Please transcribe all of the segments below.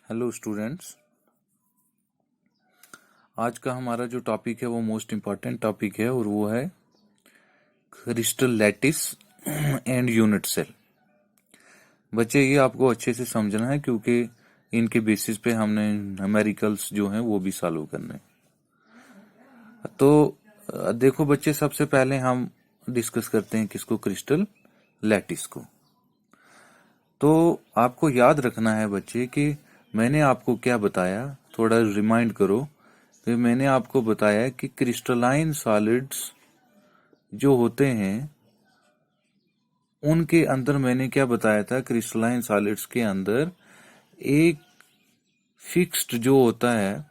Hello students, आज का हमारा जो टॉपिक है वो मोस्ट इम्पॉर्टेंट टॉपिक है और वो है crystal lattice and unit cell. बच्चे ये आपको अच्छे से समझना है क्योंकि इनके बेसिस पे हमने न्यूमेरिकल्स जो हैं वो भी सॉल्व करने। तो देखो बच्चे, सबसे पहले हम डिस्कस करते हैं किसको, क्रिस्टल लैटिस को। तो आपको याद रखना है बच्चे कि मैंने आपको क्या बताया, थोड़ा रिमाइंड करो। तो मैंने आपको बताया कि क्रिस्टलाइन सॉलिड्स जो होते हैं उनके अंदर मैंने क्या बताया था, क्रिस्टलाइन सॉलिड्स के अंदर एक फिक्स्ड जो होता है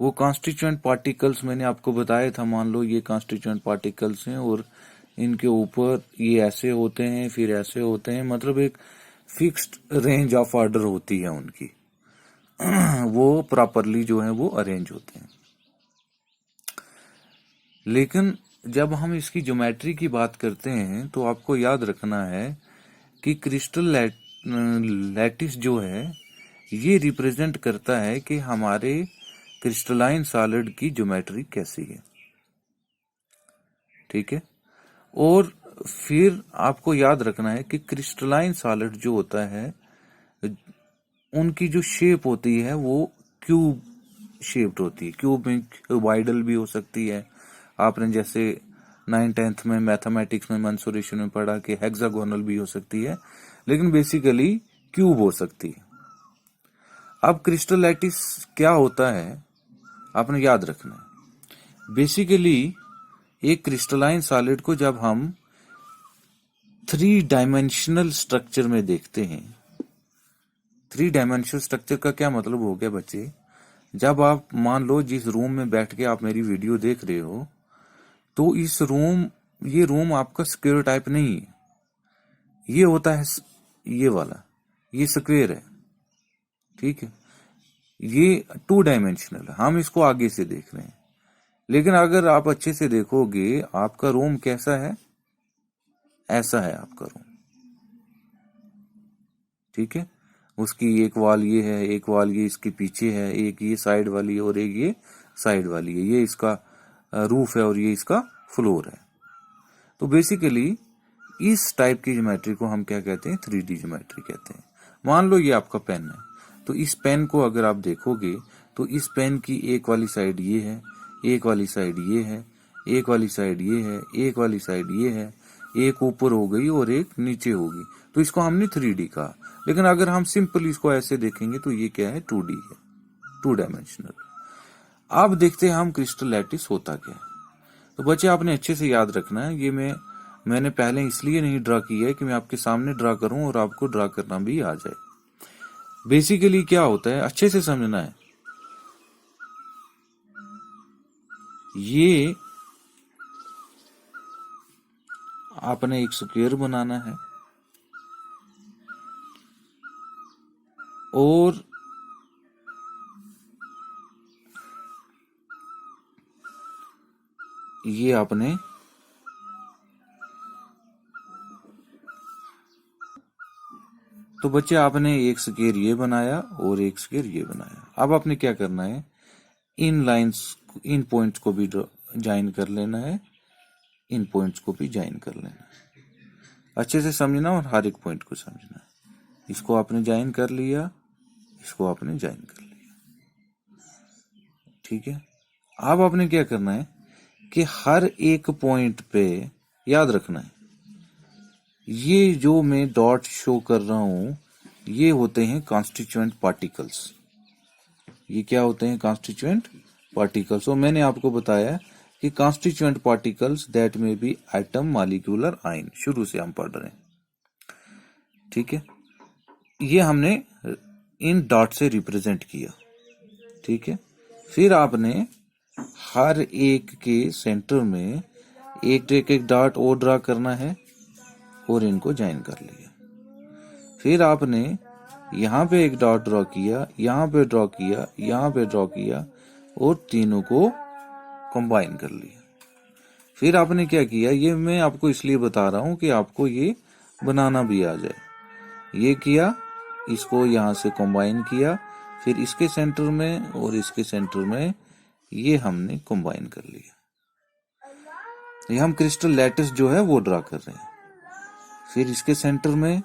वो कॉन्स्टिट्यूएंट पार्टिकल्स मैंने आपको बताया था। मान लो ये कॉन्स्टिट्यूएंट पार्टिकल्स हैं और इनके ऊपर ये ऐसे होते हैं, फिर ऐसे होते हैं, मतलब एक फिक्स्ड रेंज ऑफ ऑर्डर होती है उनकी वो प्रॉपरली जो है वो अरेंज होते हैं। लेकिन जब हम इसकी ज्योमेट्री की बात करते हैं तो आपको याद रखना है कि क्रिस्टल लैटिस जो है ये रिप्रेजेंट करता है कि हमारे क्रिस्टलाइन सॉलिड की ज्योमेट्री कैसी है। ठीक है। और फिर आपको याद रखना है कि क्रिस्टलाइन सॉलिड जो होता है उनकी जो शेप होती है वो क्यूब शेप्ड होती है। क्यूब में क्यूबाइडल भी हो सकती है। आपने जैसे 9th में मैथमेटिक्स में मेंसुरेशन में पढ़ा कि हेक्सागोनल भी हो सकती है, लेकिन बेसिकली क्यूब हो सकती है। अब क्रिस्टल लैटिस क्या होता है आपने याद रखना है। बेसिकली एक क्रिस्टलाइन सॉलिड को जब हम 3 डायमेंशनल स्ट्रक्चर में देखते हैं, 3 डायमेंशनल स्ट्रक्चर का क्या मतलब हो गया बच्चे, जब आप मान लो जिस रूम में बैठ के आप मेरी वीडियो देख रहे हो तो ये रूम आपका स्क्वायर टाइप नहीं है, ये होता है ये वाला, ये स्क्वायर है। ठीक है, ये 2 डायमेंशनल है, हम इसको आगे से देख रहे हैं। लेकिन अगर आप अच्छे से देखोगे आपका रूम कैसा है, ऐसा है आपका रूम। ठीक है, उसकी एक वॉल ये है, एक वॉल ये इसके पीछे है, एक ये साइड वाली और एक ये साइड वाली है, ये इसका रूफ है और ये इसका फ्लोर है। तो बेसिकली इस टाइप की ज्योमेट्री को हम क्या कहते हैं, 3D ज्योमेट्री कहते हैं। मान लो ये आपका पेन है, तो इस पेन को अगर आप देखोगे तो इस पेन की एक वाली साइड ये है, एक वाली साइड ये है, एक वाली साइड ये है, एक वाली साइड ये है, एक ऊपर हो गई और एक नीचे होगी, तो इसको हमने 3D कहा। लेकिन अगर हम सिंपल इसको ऐसे देखेंगे तो ये क्या है, 2D है, 2 डायमेंशनल। अब देखते हैं हम क्रिस्टल लैटिस होता क्या है। तो बच्चे आपने अच्छे से याद रखना है, ये मैंने पहले इसलिए नहीं ड्रा किया है कि मैं आपके सामने ड्रा करूं और आपको ड्रा करना भी आ जाए। बेसिकली क्या होता है अच्छे से समझना है। ये आपने एक स्क्वायर बनाना है और ये आपने तो बच्चे आपने एक स्क्वायर ये बनाया और एक स्क्वायर ये बनाया। अब आपने क्या करना है, इन लाइंस, इन पॉइंट्स को भी ज्वाइन कर लेना है, इन पॉइंट्स को भी ज्वाइन कर लेना है। अच्छे से समझना और हर एक पॉइंट को समझना है। इसको आपने ज्वाइन कर लिया, इसको आपने ज्वाइन कर लिया। ठीक है, अब आपने क्या करना है कि हर एक पॉइंट पे याद रखना है, ये जो मैं डॉट शो कर रहा हूं ये होते हैं कॉन्स्टिट्यूएंट पार्टिकल्स। ये क्या होते हैं, कॉन्स्टिट्यूएंट पार्टिकल्स। और मैंने आपको बताया कि कॉन्स्टिट्यूएंट पार्टिकल्स दैट में बी एटम, मॉलिक्यूलर, आयन, शुरू से हम पढ़ रहे हैं। ठीक है, ये हमने इन डॉट से रिप्रेजेंट किया। ठीक है, फिर आपने हर एक के सेंटर में एक डॉट और ड्रा करना है और इनको ज्वाइन कर लिया। फिर आपने यहाँ पे एक डॉट ड्रॉ किया, यहाँ पे ड्रॉ किया, यहाँ पे ड्रॉ किया और तीनों को कंबाइन कर लिया। फिर आपने क्या किया, ये मैं आपको इसलिए बता रहा हूं कि आपको ये बनाना भी आ जाए। ये किया इसको यहाँ से कंबाइन किया, फिर इसके सेंटर में और इसके सेंटर में ये हमने कंबाइन कर लिया। ये हम क्रिस्टल लैटिस जो है वो ड्रा कर रहे हैं। फिर इसके सेंटर में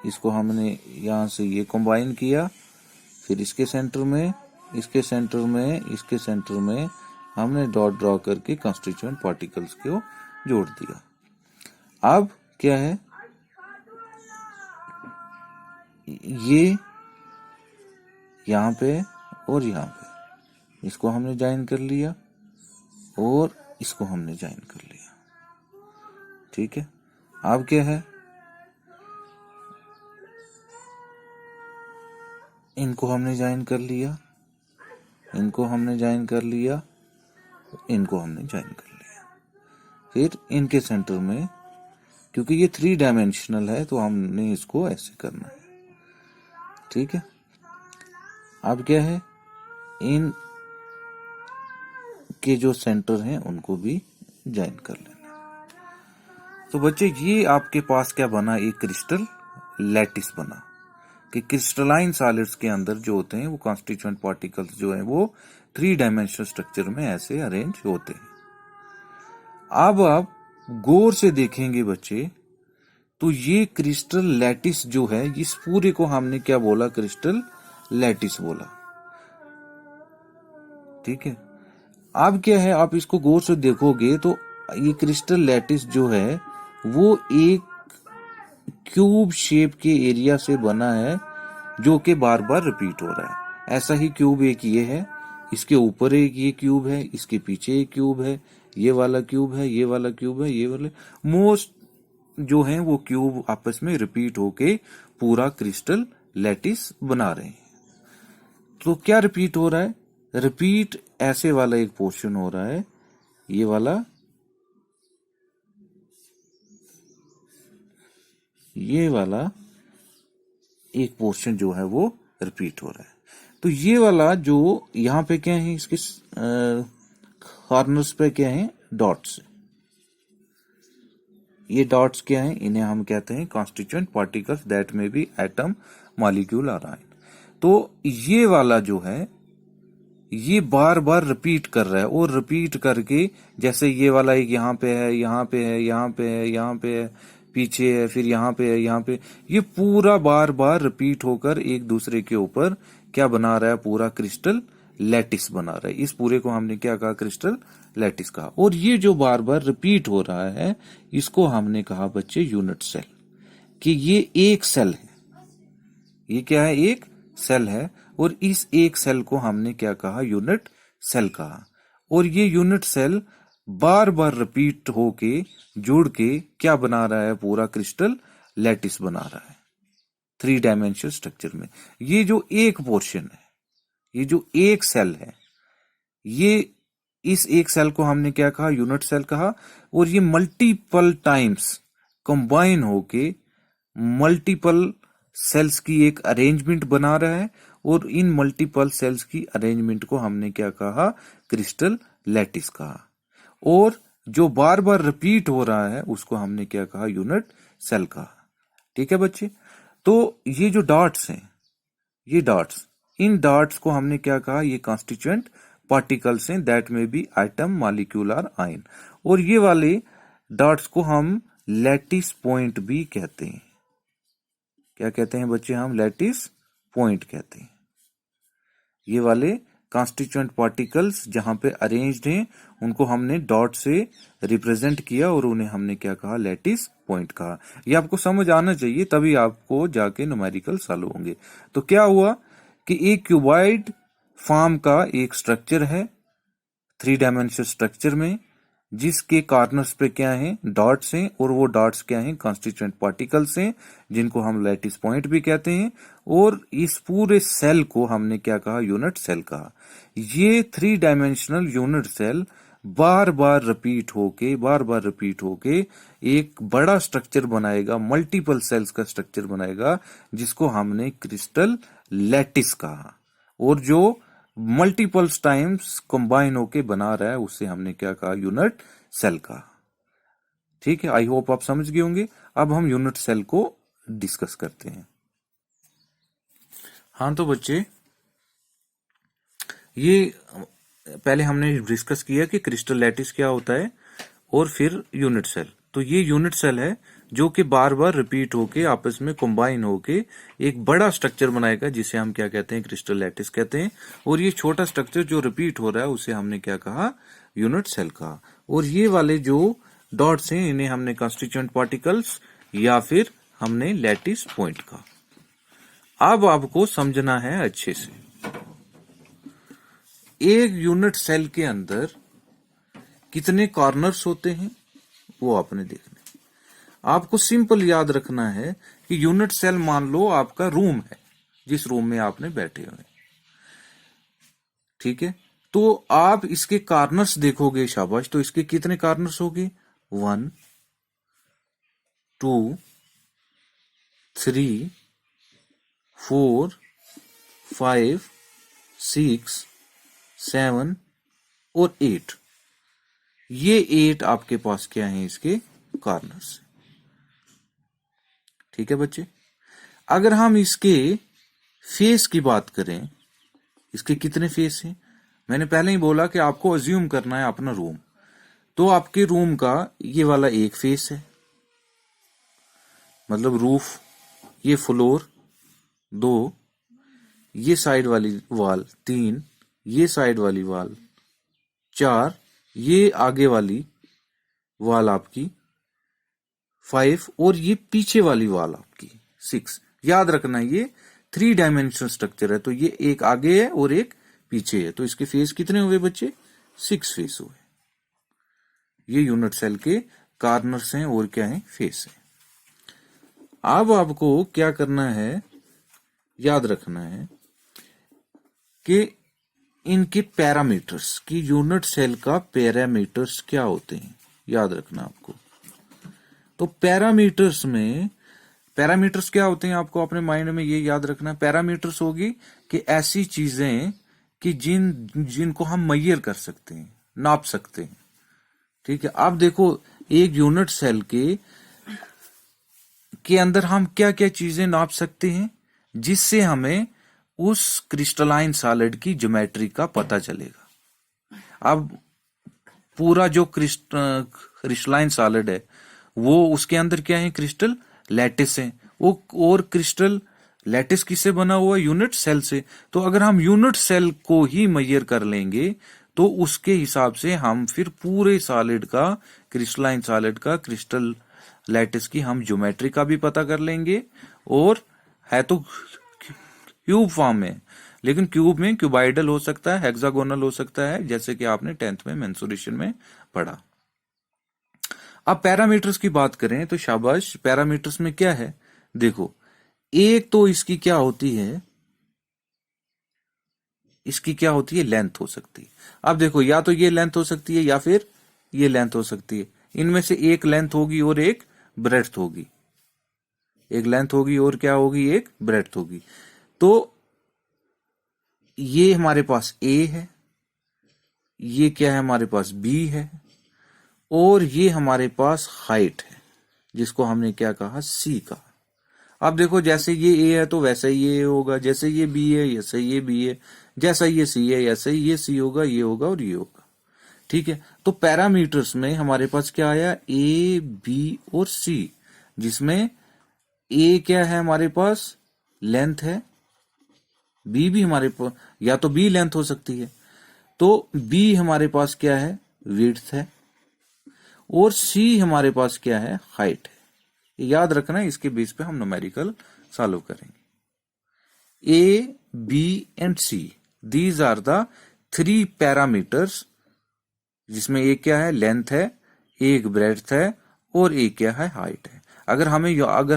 इसको हमने यहाँ से ये कंबाइन किया, फिर इसके सेंटर में, इसके सेंटर में, इसके सेंटर में हमने डॉट ड्रॉ करके कंस्टिट्यूएंट पार्टिकल्स को जोड़ दिया। अब क्या है, ये यहाँ पे और यहाँ पे इसको हमने ज्वाइन कर लिया और इसको हमने ज्वाइन कर लिया। ठीक है, अब क्या है, इनको हमने ज्वाइन कर लिया, इनको हमने ज्वाइन कर लिया, इनको हमने ज्वाइन कर लिया। फिर इनके सेंटर में, क्योंकि ये 3 डायमेंशनल है तो हमने इसको ऐसे करना है। ठीक है, अब क्या है, इन के जो सेंटर हैं उनको भी ज्वाइन कर लेना। तो बच्चे ये आपके पास क्या बना, एक क्रिस्टल लैटिस बना कि क्रिस्टलाइन सॉलिड्स के अंदर जो होते हैं वो कॉन्स्टिट्यूएंट पार्टिकल्स जो हैं वो 3 डायमेंशनल स्ट्रक्चर में ऐसे अरेंज होते हैं। अब आप गौर से देखेंगे बच्चे, तो ये क्रिस्टल लैटिस जो है, इस पूरे को हमने क्या बोला, क्रिस्टल लैटिस बोला। ठीक है, अब क्या है, आप इसको गौर से देखोगे तो ये क्रिस्टल लैटिस जो है वो एक क्यूब शेप के एरिया से बना है जो कि बार बार रिपीट हो रहा है। ऐसा ही क्यूब एक ये है, इसके ऊपर एक ये क्यूब है, इसके पीछे एक क्यूब है, ये वाला क्यूब है, ये वाला क्यूब है, ये वाले मोस्ट जो है वो क्यूब आपस में रिपीट होके पूरा क्रिस्टल लैटिस बना रहे हैं। तो क्या रिपीट हो रहा है, रिपीट ऐसे वाला एक पोर्शन हो रहा है, ये वाला, ये वाला एक पोर्शन जो है वो रिपीट हो रहा है। तो ये वाला जो यहाँ पे क्या है, इसके कॉर्नर्स पे क्या है, डॉट्स। ये डॉट्स क्या है, इन्हें हम कहते हैं कॉन्स्टिट्यूएंट पार्टिकल्स दैट में बी एटम, मॉलिक्यूल और आयन। तो ये वाला जो है ये बार बार रिपीट कर रहा है और रिपीट करके, जैसे ये वाला एक यहाँ पे है, यहाँ पे है, यहाँ पे है, यहाँ पे है, पीछे है, फिर यहाँ पे है, यहाँ पे, ये पूरा बार बार रिपीट होकर एक दूसरे के ऊपर क्या बना रहा है, पूरा क्रिस्टल लैटिस बना रहा है। इस पूरे को हमने क्या कहा, क्रिस्टल लैटिस कहा। और ये जो बार बार रिपीट हो रहा है इसको हमने कहा बच्चे यूनिट सेल, कि ये एक सेल है, ये क्या है, एक सेल है। और इस एक सेल को हमने क्या कहा, यूनिट सेल कहा। और ये यूनिट सेल बार बार रिपीट होके जुड़ के क्या बना रहा है, पूरा क्रिस्टल लैटिस बना रहा है 3 डायमेंशनल स्ट्रक्चर में। ये जो एक पोर्शन है, ये जो एक सेल है, ये इस एक सेल को हमने क्या कहा, यूनिट सेल कहा। और ये मल्टीपल टाइम्स कंबाइन होके मल्टीपल सेल्स की एक अरेंजमेंट बना रहा है। और इन मल्टीपल सेल्स की अरेंजमेंट को हमने क्या कहा, क्रिस्टल लैटिस कहा। और जो बार बार रिपीट हो रहा है उसको हमने क्या कहा, यूनिट सेल कहा। ठीक है बच्चे, तो ये जो डॉट्स हैं, ये डॉट्स, इन डॉट्स को हमने क्या कहा, ये कॉन्स्टिट्यूएंट पार्टिकल्स हैं दैट में बी एटम, मॉलिक्यूल और आयन। और ये वाले डॉट्स को हम लैटिस पॉइंट भी कहते हैं। क्या कहते हैं बच्चे, हम लैटिस पॉइंट कहते हैं। ये वाले कॉन्स्टिट्यूएंट पार्टिकल्स जहां पे अरेंज्ड हैं उनको हमने डॉट से रिप्रेजेंट किया और उन्हें हमने क्या कहा, लैटिस पॉइंट कहा। ये आपको समझ आना चाहिए, तभी आपको जाके न्यूमेरिकल सॉल्व होंगे। तो क्या हुआ कि एक क्यूबॉइड फॉर्म का एक स्ट्रक्चर है 3 डायमेंशनल स्ट्रक्चर में, जिसके कॉर्नर्स पे क्या है, डॉट्स हैं। और वो डॉट्स क्या हैं, कॉन्स्टिट्यूएंट पार्टिकल्स हैं जिनको हम लैटिस पॉइंट भी कहते हैं। और इस पूरे सेल को हमने क्या कहा, यूनिट सेल कहा। ये 3 डायमेंशनल यूनिट सेल बार बार रिपीट होके एक बड़ा स्ट्रक्चर बनाएगा, मल्टीपल सेल्स का स्ट्रक्चर बनाएगा, जिसको हमने क्रिस्टल लैटिस कहा। और जो मल्टीपल टाइम्स कंबाइन होके बना रहा है उससे हमने क्या कहा, यूनिट सेल कहा। ठीक है, आई होप आप समझ गए होंगे। अब हम यूनिट सेल को डिस्कस करते हैं। हाँ तो बच्चे, ये पहले हमने डिस्कस किया कि क्रिस्टल लैटिस क्या होता है और फिर यूनिट सेल। तो ये यूनिट सेल है जो कि बार बार रिपीट होके आपस में कंबाइन होके एक बड़ा स्ट्रक्चर बनाएगा, जिसे हम क्या कहते हैं, क्रिस्टल लैटिस कहते हैं। और ये छोटा स्ट्रक्चर जो रिपीट हो रहा है उसे हमने क्या कहा, यूनिट सेल कहा। और ये वाले जो डॉट्स हैं इन्हें हमने कंस्टिट्यूएंट पार्टिकल्स या फिर हमने लैटिस पॉइंट कहा। अब आपको समझना है अच्छे से, एक यूनिट सेल के अंदर कितने कॉर्नर्स होते हैं वो आपने देखना है। आपको सिंपल याद रखना है कि यूनिट सेल मान लो आपका रूम है, जिस रूम में आपने बैठे हुए, ठीक है। तो आप इसके कॉर्नर्स देखोगे, शाबाश, तो इसके कितने कॉर्नर्स होंगे, 1 2 3 4 5 6 7 और 8। ये 8 आपके पास क्या है, इसके कॉर्नर्स, ठीक है बच्चे। अगर हम इसके फेस की बात करें, इसके कितने फेस हैं, मैंने पहले ही बोला कि आपको अज्यूम करना है अपना रूम। तो आपके रूम का ये वाला एक फेस है, मतलब रूफ, ये फ्लोर 2, ये साइड वाली वॉल 3, ये साइड वाली वॉल 4, ये आगे वाली वॉल आपकी 5 और ये पीछे वाली वॉल आपकी 6। याद रखना ये 3 डायमेंशनल स्ट्रक्चर है, तो ये एक आगे है और एक पीछे है। तो इसके फेस कितने हुए बच्चे, 6 फेस हुए। ये यूनिट सेल के कॉर्नर्स हैं और क्या है, फेस है। अब आपको क्या करना है, याद रखना है कि इनके पैरामीटर्स की, यूनिट सेल का पैरामीटर्स क्या होते हैं, याद रखना आपको। तो पैरामीटर्स में, पैरामीटर्स क्या होते हैं आपको अपने माइंड में ये याद रखना। पैरामीटर्स होगी कि ऐसी चीजें कि जिनको हम मेजर कर सकते हैं, नाप सकते हैं, ठीक है। अब देखो, एक यूनिट सेल के अंदर हम क्या क्या चीजें नाप सकते हैं जिससे हमें उस क्रिस्टलाइन सॉलिड की ज्योमेट्री का पता चलेगा। अब पूरा जो क्रिस्टलाइन सॉलिड है वो, उसके अंदर क्या है, क्रिस्टल लैटिस है। वो, और क्रिस्टल लैटिस किससे बना हुआ, यूनिट सेल से। तो अगर हम यूनिट सेल को ही मेजर कर लेंगे तो उसके हिसाब से हम फिर पूरे सॉलिड का, क्रिस्टलाइन सॉलिड का, क्रिस्टल लैटिस की हम ज्योमेट्री का भी पता कर लेंगे। और है तो क्यूब फॉर्म में, लेकिन क्यूब में क्यूबाइडल हो सकता है, हेक्सागोनल हो सकता है, जैसे कि आपने 10th में मेंसुरेशन में पढ़ा। अब पैरामीटर्स की बात करें तो शाबाश, पैरामीटर्स में क्या है, देखो, एक तो इसकी क्या होती है, इसकी क्या होती है, लेंथ हो सकती है। अब देखो, या तो ये लेंथ हो सकती है या फिर ये लेंथ हो सकती है। इनमें से एक लेंथ होगी और एक ब्रेड्थ होगी, एक लेंथ होगी और क्या होगी, एक ब्रेड्थ होगी। तो ये हमारे पास ए है, ये क्या है हमारे पास, बी है, और ये हमारे पास हाइट है, जिसको हमने क्या कहा, सी कहा। अब देखो, जैसे ये ए है तो वैसा ही ये होगा, जैसे ये बी है जैसे ये बी है, जैसा ये सी है ऐसा ही ये सी होगा, ये होगा और ये होगा, ठीक है। तो पैरामीटर्स में हमारे पास क्या आया, ए बी और सी, जिसमें ए क्या है हमारे पास, लेंथ है, बी भी हमारे पास, या तो बी लेंथ हो सकती है, तो बी हमारे पास क्या है, विड्थ है, और सी हमारे पास क्या है, हाइट है। याद रखना है, इसके बेस पे हम न्यूमेरिकल सॉल्व करेंगे। A B and C, these are the 3 parameters, जिसमें एक क्या है, लेंथ है, एक ब्रेड्थ है, और एक क्या है, हाइट है। अगर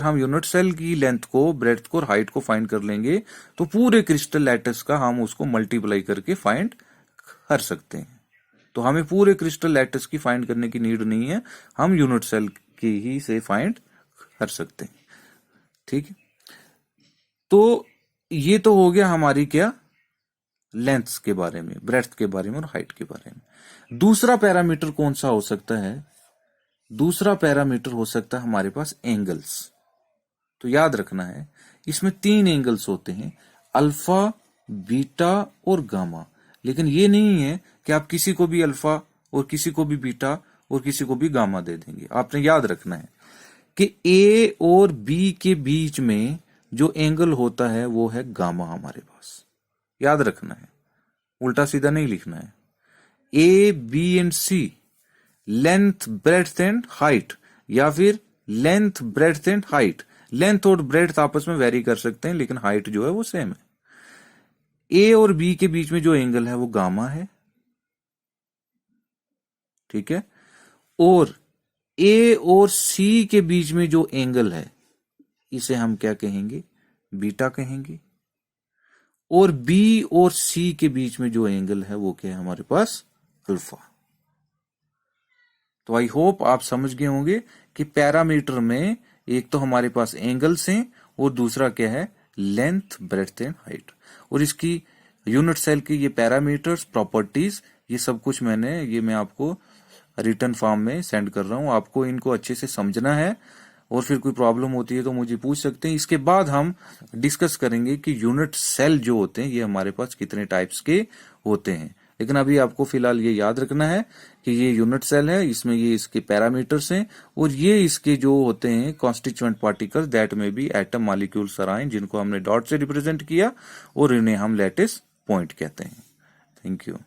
हम यूनिट सेल की लेंथ को, ब्रेड्थ को और हाइट को फाइंड कर लेंगे तो पूरे क्रिस्टल लैटिस का हम उसको मल्टीप्लाई करके फाइंड कर सकते हैं। तो हमें पूरे क्रिस्टल लैटिस की फाइंड करने की नीड नहीं है, हम यूनिट सेल की ही से फाइंड कर सकते हैं, ठीक है। तो ये तो हो गया हमारी क्या, लेंथ के बारे में, ब्रेड्थ के बारे में और हाइट के बारे में। दूसरा पैरामीटर कौन सा हो सकता है, दूसरा पैरामीटर हो सकता है हमारे पास एंगल्स। तो याद रखना है, इसमें 3 एंगल्स होते हैं। अल्फा, बीटा और गामा। लेकिन ये नहीं है कि आप किसी को भी अल्फा और किसी को भी बीटा और किसी को भी गामा दे देंगे। आपने याद रखना है कि ए और बी के बीच में जो एंगल होता है वो है गामा हमारे पास। याद रखना है, उल्टा सीधा नहीं लिखना है। A, B and C length, breadth and height, या फिर length, breadth and height. Length और ब्रेड्थ आपस में वेरी कर सकते हैं, लेकिन हाइट जो है वो सेम है। ए और बी के बीच में जो एंगल है वो गामा है, ठीक है। और ए और सी के बीच में जो एंगल है इसे हम क्या कहेंगे, बीटा कहेंगे। और बी और सी के बीच में जो एंगल है वो क्या है हमारे पास, अल्फा। तो आई होप आप समझ गए होंगे कि पैरामीटर में एक तो हमारे पास एंगल्स हैं और दूसरा क्या है, लेंथ, ब्रेड्थ एंड हाइट। और इसकी यूनिट सेल की ये पैरामीटर्स, प्रॉपर्टीज, ये सब कुछ मैं आपको रिटर्न फॉर्म में सेंड कर रहा हूं। आपको इनको अच्छे से समझना है और फिर कोई प्रॉब्लम होती है तो मुझे पूछ सकते हैं। इसके बाद हम डिस्कस करेंगे कि यूनिट सेल जो होते हैं ये हमारे पास कितने टाइप्स के होते हैं। लेकिन अभी आपको फिलहाल ये याद रखना है कि ये यूनिट सेल है, इसमें ये इसके पैरामीटर्स हैं और ये इसके जो होते हैं कॉन्स्टिट्यूएंट पार्टिकल्स, दैट में भी एटम, मॉलिक्यूल, सराइन, जिनको हमने डॉट से रिप्रेजेंट किया और इन्हें हम लैटिस पॉइंट कहते हैं। Thank you.